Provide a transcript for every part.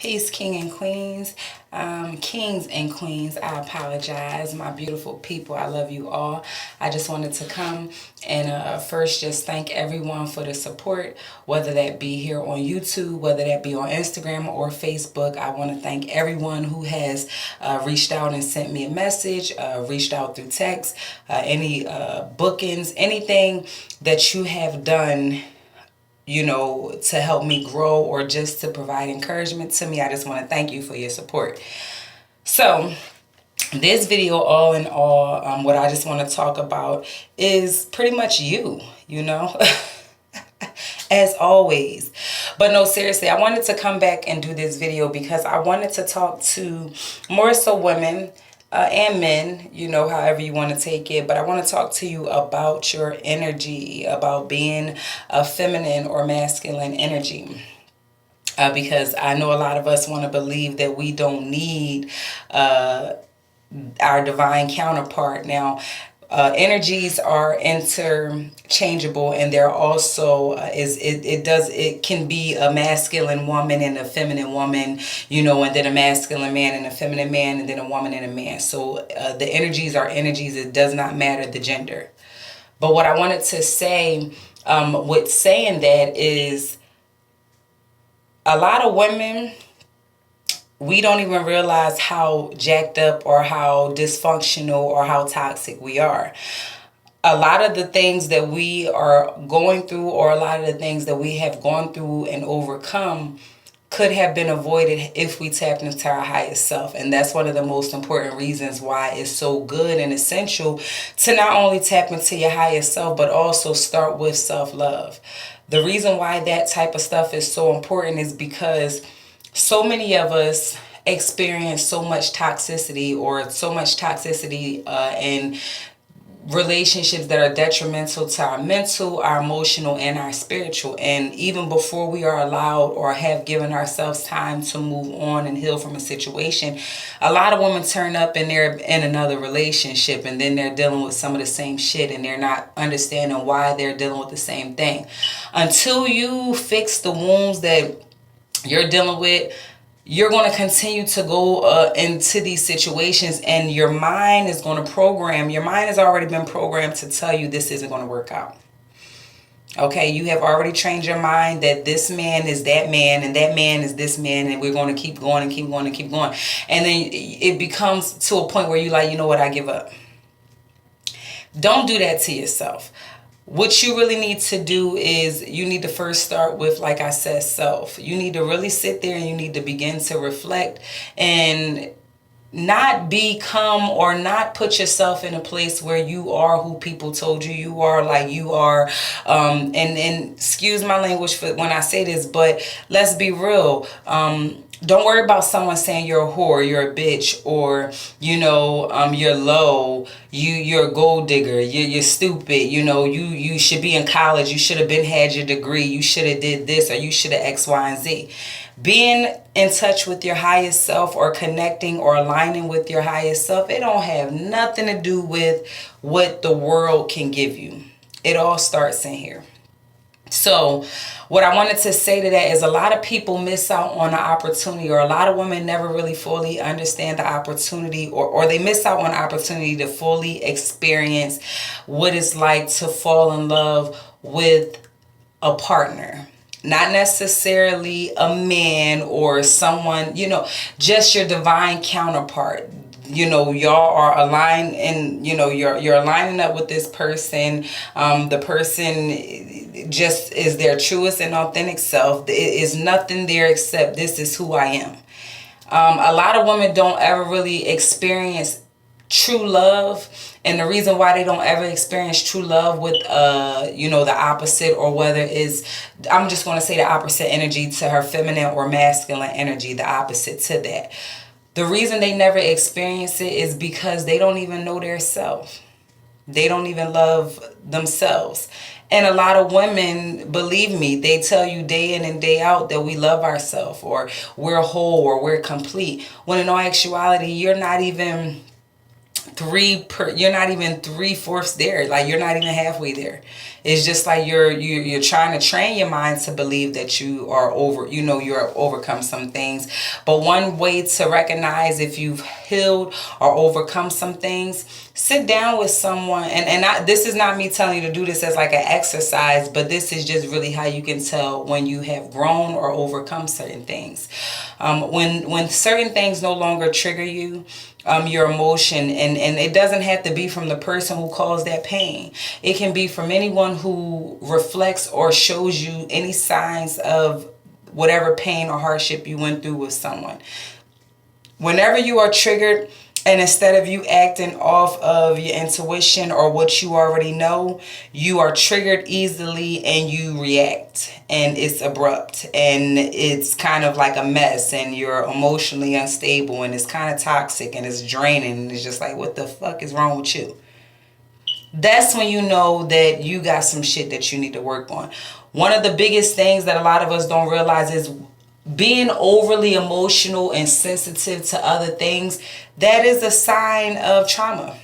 Peace, kings and queens. I apologize, my beautiful people. I love you all. I just wanted to come and first just thank everyone for the support, whether that be here on YouTube, whether that be on Instagram or Facebook. I want to thank everyone who has reached out and sent me a message, reached out through text, any bookings, anything that you have done, to help me grow or just to provide encouragement to me. I just want to thank you for your support. So this video, all in all, what I just want to talk about is pretty much you, as always. But no, seriously, I wanted to come back and do this video because I wanted to talk to more so women and men, however you want to take it. But I want to talk to you about your energy, about being a feminine or masculine energy. Because I know a lot of us want to believe that we don't need our divine counterpart. Now, energies are interchangeable, and they're also it can be a masculine woman and a feminine woman, and then a masculine man and a feminine man, and then a woman and a man. So the energies are energies. It does not matter the gender. But what I wanted to say with saying that is, a lot of women, we don't even realize how jacked up or how dysfunctional or how toxic we are. A lot of the things that we are going through, or a lot of the things that we have gone through and overcome, could have been avoided if we tapped into our highest self. And that's one of the most important reasons why it's so good and essential to not only tap into your highest self, but also start with self-love. The reason why that type of stuff is so important is because so many of us experience so much toxicity in relationships that are detrimental to our mental, our emotional, and our spiritual. And even before we are allowed or have given ourselves time to move on and heal from a situation, a lot of women turn up and they're in another relationship, and then they're dealing with some of the same shit, and they're not understanding why they're dealing with the same thing. Until you fix the wounds that you're dealing with, you're going to continue to go into these situations, and your mind has already been programmed to tell you this isn't going to work out. Okay, you have already trained your mind that this man is that man and that man is this man, and we're going to keep going and keep going and keep going. And then it becomes to a point where you're like, you know what, I give up. Don't do that to yourself. What you really need to do is you need to first start with, like I said, self. You need to really sit there and you need to begin to reflect and not become or not put yourself in a place where you are who people told you are, like you are. And excuse my language for when I say this, but let's be real. Don't worry about someone saying you're a whore, you're a bitch, or, you're low, you're a gold digger, you're stupid, you should be in college, you should have had your degree, you should have did this, or you should have X, Y, and Z. Being in touch with your highest self, or connecting or aligning with your highest self, it don't have nothing to do with what the world can give you. It all starts in here. So what I wanted to say to that is, a lot of people miss out on the opportunity, or a lot of women never really fully understand the opportunity, or they miss out on the opportunity to fully experience what it's like to fall in love with a partner. Not necessarily a man or someone, just your divine counterpart. Y'all are aligned, and you're aligning up with this person. The person just is their truest and authentic self. There is nothing there except, this is who I am. A lot of women don't ever really experience true love, and the reason why they don't ever experience true love with the opposite, or whether it's, I'm just going to say the opposite energy to her feminine or masculine energy, the opposite to that. The reason they never experience it is because they don't even know their self. They don't even love themselves. And a lot of women, believe me, they tell you day in and day out that we love ourselves, or we're whole, or we're complete. When in all actuality, you're not even you're not even 3/4 there. Like, you're not even halfway there. It's just like you're trying to train your mind to believe that you are you're overcome some things. But one way to recognize if you've healed or overcome some things, sit down with someone, this is not me telling you to do this as like an exercise, but this is just really how you can tell when you have grown or overcome certain things. When certain things no longer trigger you, your emotion, and it doesn't have to be from the person who caused that pain. It can be from anyone who reflects or shows you any signs of whatever pain or hardship you went through with someone. Whenever you are triggered, and instead of you acting off of your intuition or what you already know, you are triggered easily and you react. And it's abrupt. And it's kind of like a mess. And you're emotionally unstable. And it's kind of toxic. And it's draining. And it's just like, what the fuck is wrong with you? That's when you know that you got some shit that you need to work on. One of the biggest things that a lot of us don't realize is being overly emotional and sensitive to other things. That is a sign of trauma.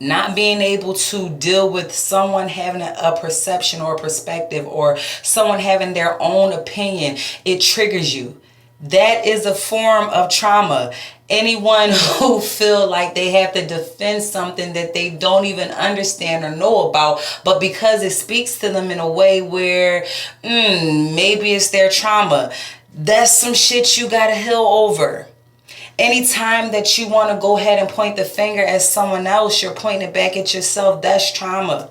Not being able to deal with someone having a perception or a perspective, or someone having their own opinion, it triggers you. That is a form of trauma. Anyone who feel like they have to defend something that they don't even understand or know about, but because it speaks to them in a way where maybe it's their trauma, that's some shit you gotta heal over. Anytime that you want to go ahead and point the finger at someone else, you're pointing it back at yourself. That's trauma.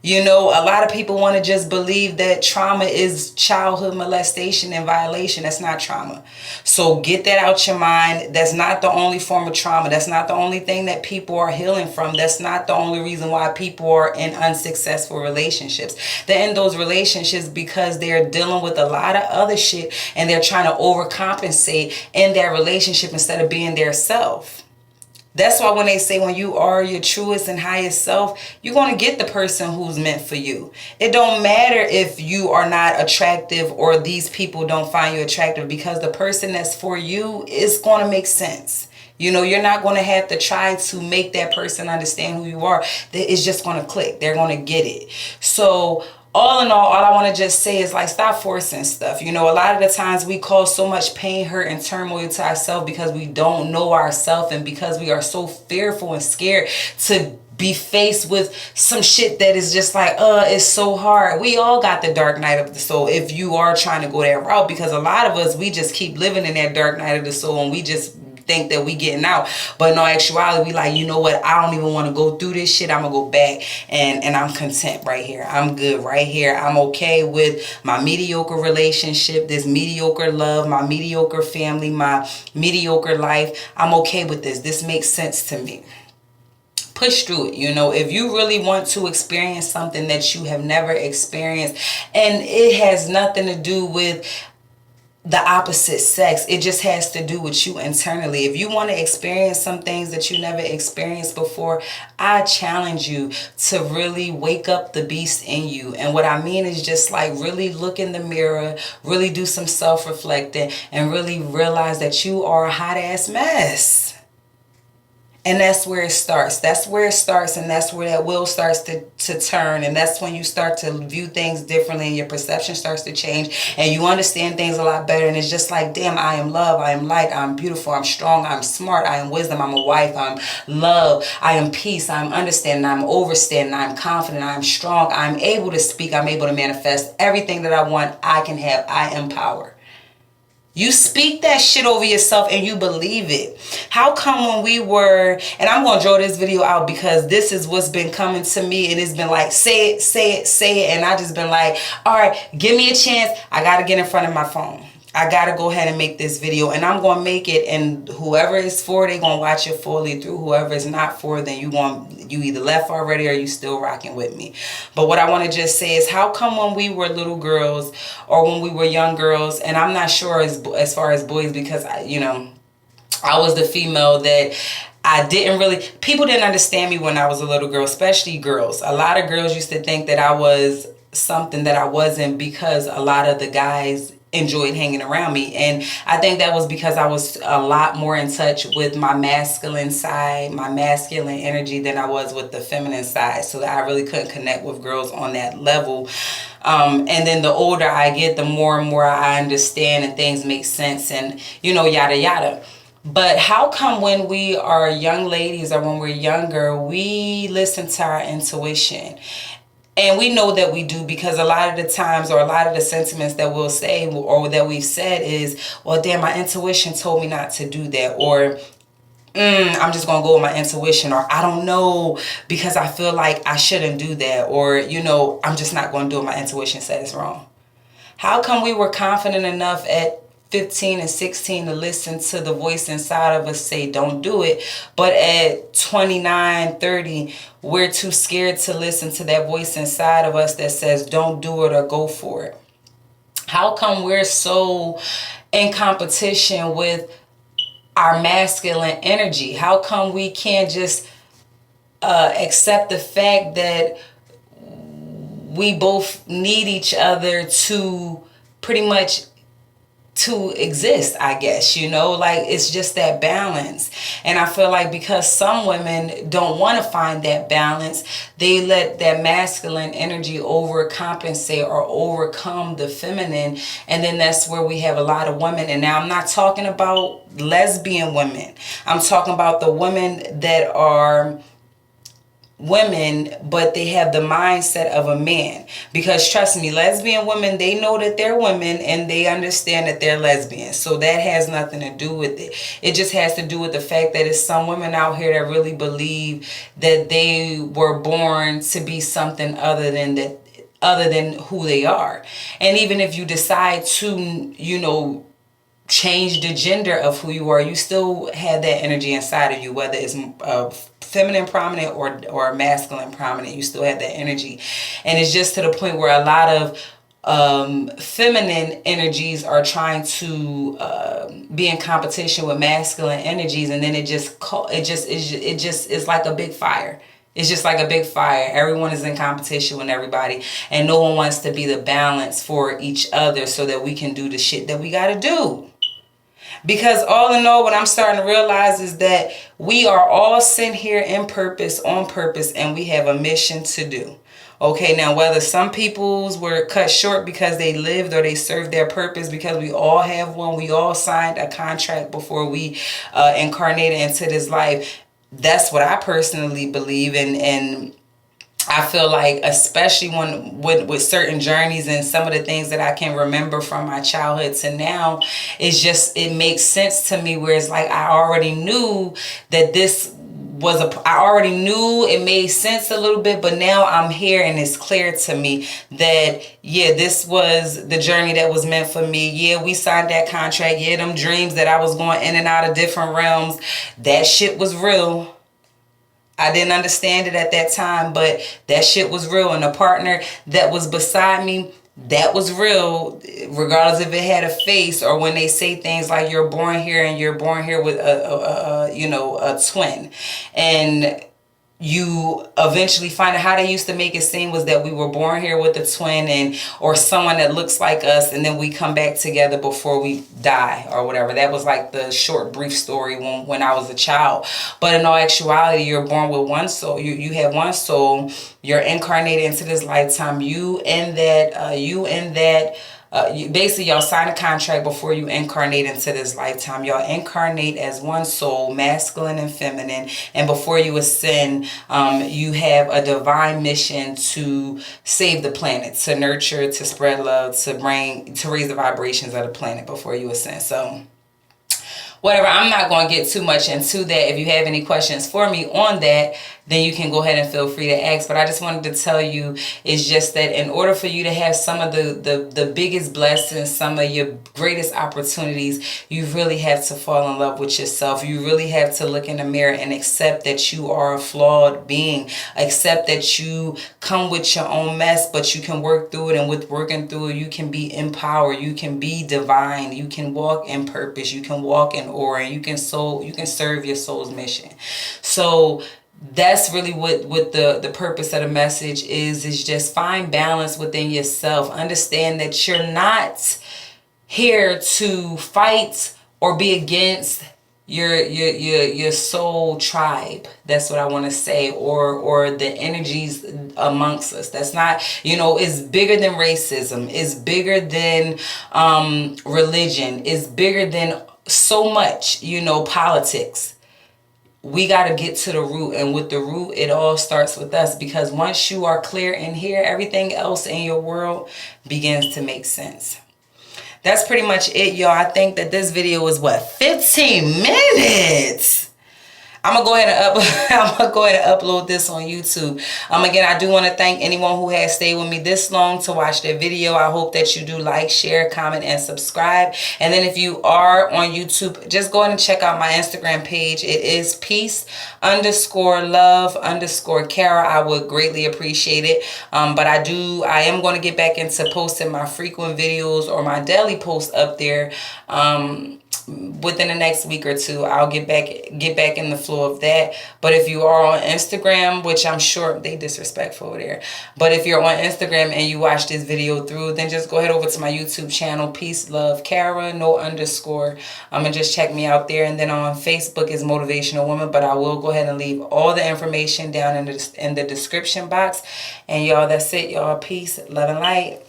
You know, a lot of people want to just believe that trauma is childhood molestation and violation. That's not trauma. So get that out your mind. That's not the only form of trauma. That's not the only thing that people are healing from. That's not the only reason why people are in unsuccessful relationships. They're in those relationships because they're dealing with a lot of other shit and they're trying to overcompensate in their relationship instead of being their self. That's why when they say when you are your truest and highest self, you're going to get the person who's meant for you. It don't matter if you are not attractive or these people don't find you attractive, because the person that's for you is going to make sense. You know, you're not going to have to try to make that person understand who you are. It's just going to click. They're going to get it. So all in all I want to just say is, like, stop forcing stuff. You know, a lot of the times we cause so much pain, hurt, and turmoil to ourselves because we don't know ourselves, and because we are so fearful and scared to be faced with some shit that is just like, it's so hard. We all got the dark night of the soul if you are trying to go that route, because a lot of us, we just keep living in that dark night of the soul and we just think that we getting out. But in all actuality, we like, you know what, I don't even want to go through this shit. I'm gonna go back and I'm content right here. I'm good right here. I'm okay with my mediocre relationship, this mediocre love, my mediocre family, my mediocre life. I'm okay with this. This makes sense to me. Push through it. You know, if you really want to experience something that you have never experienced, and it has nothing to do with the opposite sex, it just has to do with you internally. If you want to experience some things that you never experienced before, I challenge you to really wake up the beast in you. And what I mean is just like really look in the mirror, really do some self-reflecting, and really realize that you are a hot ass mess. And that's where it starts. That's where it starts, and that's where that wheel starts to turn. And that's when you start to view things differently and your perception starts to change and you understand things a lot better. And it's just like, damn, I am love, I am light, I'm beautiful, I'm strong, I'm smart, I am wisdom, I'm a wife, I'm love, I am peace, I'm understanding, I'm overstanding, I'm confident, I'm strong, I'm able to speak, I'm able to manifest everything that I want. I can have, I am power. You speak that shit over yourself and you believe it. How come when we were, and I'm going to draw this video out because this is what's been coming to me, and it's been like, say it, say it, say it. And I just been like, all right, give me a chance. I got to get in front of my phone. I got to go ahead and make this video, and I'm going to make it, and whoever is for, they going to watch it fully through. Whoever is not for, then you either left already or you still rocking with me. But what I want to just say is, how come when we were little girls or when we were young girls, and I'm not sure as far as boys, because I was the female that I didn't really, people didn't understand me when I was a little girl, especially girls. A lot of girls used to think that I was something that I wasn't, because a lot of the guys enjoyed hanging around me. And I think that was because I was a lot more in touch with my masculine side, my masculine energy, than I was with the feminine side. So that I really couldn't connect with girls on that level. And then the older I get, the more and more I understand and things make sense and, yada, yada. But how come when we are young ladies or when we're younger, we listen to our intuition? And we know that we do, because a lot of the times, or a lot of the sentiments that we'll say or that we've said is, well, damn, my intuition told me not to do that. Or I'm just going to go with my intuition. Or I don't know because I feel like I shouldn't do that. Or, I'm just not going to do what my intuition said is wrong. How come we were confident enough at 15 and 16 to listen to the voice inside of us say don't do it, but at 29, 30 we're too scared to listen to that voice inside of us that says don't do it or go for it? How come we're so in competition with our masculine energy? How come we can't just accept the fact that we both need each other to pretty much to exist, I guess, like it's just that balance. And I feel like because some women don't want to find that balance, they let that masculine energy overcompensate or overcome the feminine. And then that's where we have a lot of women. And now I'm not talking about lesbian women. I'm talking about the women that are women, but they have the mindset of a man. Because trust me, lesbian women, they know that they're women and they understand that they're lesbians. So that has nothing to do with it. It just has to do with the fact that it's some women out here that really believe that they were born to be something other than who they are. And even if you decide to, change the gender of who you are, you still have that energy inside of you, whether it's feminine prominent or masculine prominent, you still have that energy. And it's just to the point where a lot of feminine energies are trying to be in competition with masculine energies, and then it just is like a big fire. It's just like a big fire. Everyone is in competition with everybody, and no one wants to be the balance for each other so that we can do the shit that we got to do. Because all in all, what I'm starting to realize is that we are all sent here in purpose, on purpose, and we have a mission to do. Okay, now whether some people's were cut short because they lived or they served their purpose, because we all have one, we all signed a contract before we incarnated into this life. That's what I personally believe in, and I feel like, especially with certain journeys and some of the things that I can remember from my childhood to now, it makes sense to me, where it's like I already knew that I already knew it made sense a little bit, but now I'm here and it's clear to me that, yeah, this was the journey that was meant for me. Yeah, we signed that contract. Yeah, them dreams that I was going in and out of different realms, that shit was real. I didn't understand it at that time, but that shit was real. And the partner that was beside me, that was real, regardless if it had a face, or when they say things like you're born here and you're born here with a twin. And you eventually find out how they used to make it seem was that we were born here with a twin or someone that looks like us, and then we come back together before we die or whatever. That was like the short, brief story when I was a child. But in all actuality, you're born with one soul. You have one soul. You're incarnated into this lifetime. Basically, y'all sign a contract before you incarnate into this lifetime. Y'all incarnate as one soul, masculine and feminine. And before you ascend, you have a divine mission to save the planet, to nurture, to spread love, to raise the vibrations of the planet before you ascend. So whatever, I'm not going to get too much into that. If you have any questions for me on that, then you can go ahead and feel free to ask. But I just wanted to tell you, it's just that in order for you to have some of the biggest blessings, some of your greatest opportunities, you really have to fall in love with yourself. You really have to look in the mirror and accept that you are a flawed being. Accept that you come with your own mess, but you can work through it. And with working through it, you can be empowered. You can be divine. You can walk in purpose. You can walk in aura. And you can serve your soul's mission. So that's really what the purpose of the message is just find balance within yourself. Understand that you're not here to fight or be against your soul tribe. That's what I want to say, or the energies amongst us. That's not, it's bigger than racism, it's bigger than religion, it's bigger than so much, politics. We got to get to the root, and with the root, it all starts with us, because once you are clear in here, everything else in your world begins to make sense. That's pretty much it, y'all. I think that this video was 15 minutes. I'm gonna go ahead and upload this on YouTube. Again, I do want to thank anyone who has stayed with me this long to watch their video. I hope that you do like, share, comment, and subscribe. And then if you are on YouTube, just go ahead and check out my Instagram page. It is peace_love_Kara. I would greatly appreciate it. But I am going to get back into posting my frequent videos or my daily posts up there. Within the next week or two, I'll get back in the flow of that. But if you are on Instagram, which I'm sure they disrespectful over there, but if you're on Instagram and you watch this video through, then just go ahead over to my YouTube channel, Peace Love Kara, no underscore. And just check me out there. And then on Facebook is Motivational Woman, but I will go ahead and leave all the information down in the description box. And y'all, that's it, y'all. Peace, love, and light.